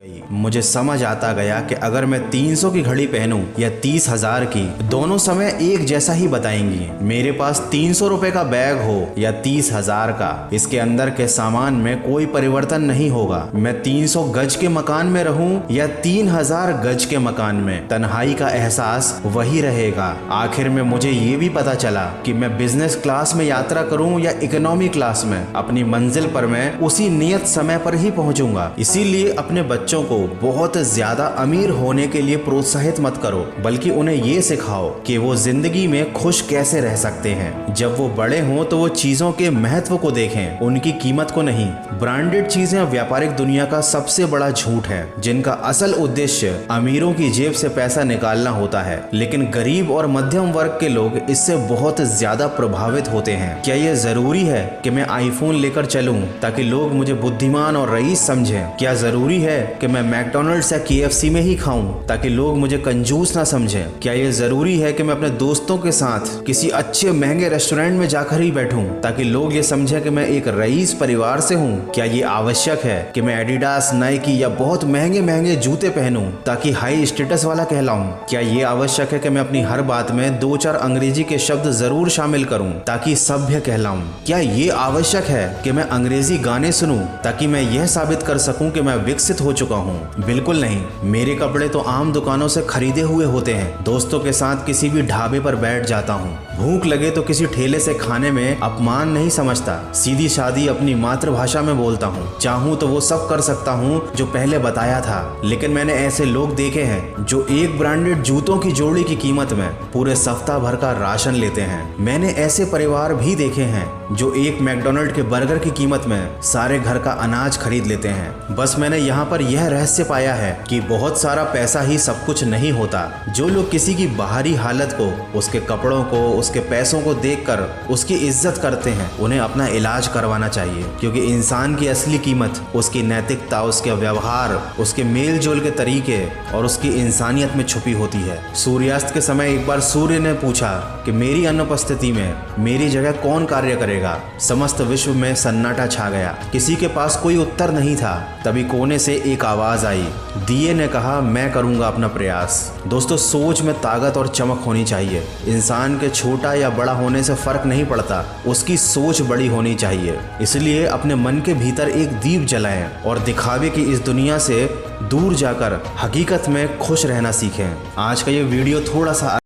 मुझे समझ आता गया कि अगर मैं 300 की घड़ी पहनूं या 30,000 की, दोनों समय एक जैसा ही बताएंगी। मेरे पास 300 रुपए का बैग हो या 30,000 का, इसके अंदर के सामान में कोई परिवर्तन नहीं होगा। मैं 300 गज के मकान में रहूं या 3,000 गज के मकान में, तन्हाई का एहसास वही रहेगा। आखिर में मुझे ये भी पता चला कि मैं बिजनेस क्लास में यात्रा करूं या इकोनॉमी क्लास में, अपनी मंजिल पर मैं उसी नियत समय पर ही पहुंचूंगा। इसीलिए अपने बच्चों को बहुत ज्यादा अमीर होने के लिए प्रोत्साहित मत करो, बल्कि उन्हें ये सिखाओ कि वो जिंदगी में खुश कैसे रह सकते हैं। जब वो बड़े हों तो वो चीजों के महत्व को देखें, उनकी कीमत को नहीं। ब्रांडेड चीजें व्यापारिक दुनिया का सबसे बड़ा झूठ है, जिनका असल उद्देश्य अमीरों की जेब से पैसा निकालना होता है। लेकिन गरीब और मध्यम वर्ग के लोग इससे बहुत ज्यादा प्रभावित होते हैं। क्या ये जरूरी है कि मैं आईफोन लेकर चलूं ताकि लोग मुझे बुद्धिमान और रईस समझें? क्या जरूरी है कि मैं मैकडॉनल्ड्स या KFC में ही खाऊं ताकि लोग मुझे कंजूस ना समझें? क्या ये जरूरी है कि मैं अपने दोस्तों के साथ किसी अच्छे महंगे रेस्टोरेंट में जाकर ही बैठूं ताकि लोग ये समझें कि मैं एक रईस परिवार से हूं? क्या ये आवश्यक है कि मैं एडिडास, नाइकी या बहुत महंगे महंगे जूते पहनूं ताकि हाई स्टेटस वाला कहलाऊं? क्या ये आवश्यक है कि मैं अपनी हर बात में 2-4 अंग्रेजी के शब्द जरूर शामिल करूं ताकि सभ्य कहलाऊं? क्या ये आवश्यक है कि मैं अंग्रेजी गाने सुनूं ताकि मैं यह साबित कर सकूं कि मैं विकसित हो चुका हूं? बिल्कुल नहीं। मेरे कपड़े तो आम दुकानों से खरीदे हुए होते हैं। दोस्तों के साथ किसी भी ढाबे पर बैठ जाता हूं। भूख लगे तो किसी ठेले से खाने में अपमान नहीं समझता। सीधी सादी अपनी मातृभाषा में बोलता हूं। चाहूं तो वो सब कर सकता हूं जो पहले बताया था। लेकिन मैंने ऐसे लोग देखे हैं जो एक ब्रांडेड जूतों की जोड़ी की कीमत में पूरे सप्ताह भर का राशन लेते हैं। मैंने ऐसे परिवार भी देखे हैं जो एक मैकडॉनल्ड के बर्गर की कीमत में सारे घर का अनाज खरीद लेते हैं। बस मैंने यहाँ पर यह रहस्य पाया है कि बहुत सारा पैसा ही सब कुछ नहीं होता। जो लोग किसी की बाहरी हालत को, उसके कपड़ों को, उसके पैसों को देखकर उसकी इज्जत करते हैं, उन्हें अपना इलाज करवाना चाहिए, क्योंकि इंसान की असली कीमत उसकी नैतिकता, उसके व्यवहार, उसके मेल जोल के तरीके और उसकी इंसानियत में छुपी होती है। सूर्यास्त के समय एक बार सूर्य ने पूछा कि मेरी अनुपस्थिति में मेरी जगह कौन कार्य करेगा? समस्त विश्व में सन्नाटा छा गया। किसी के पास कोई उत्तर नहीं था। तभी कोने से एक आवाज आई। दिए ने कहा, मैं करूंगा अपना प्रयास। दोस्तों, सोच में ताकत और चमक होनी चाहिए। इंसान के छोटा या बड़ा होने से फर्क नहीं पड़ता, उसकी सोच बड़ी होनी चाहिए। इसलिए अपने मन के भीतर एक दीप जलाएं और दिखावे की इस दुनिया से दूर जाकर हकीकत में खुश रहना सीखें। आज का ये वीडियो थोड़ा सा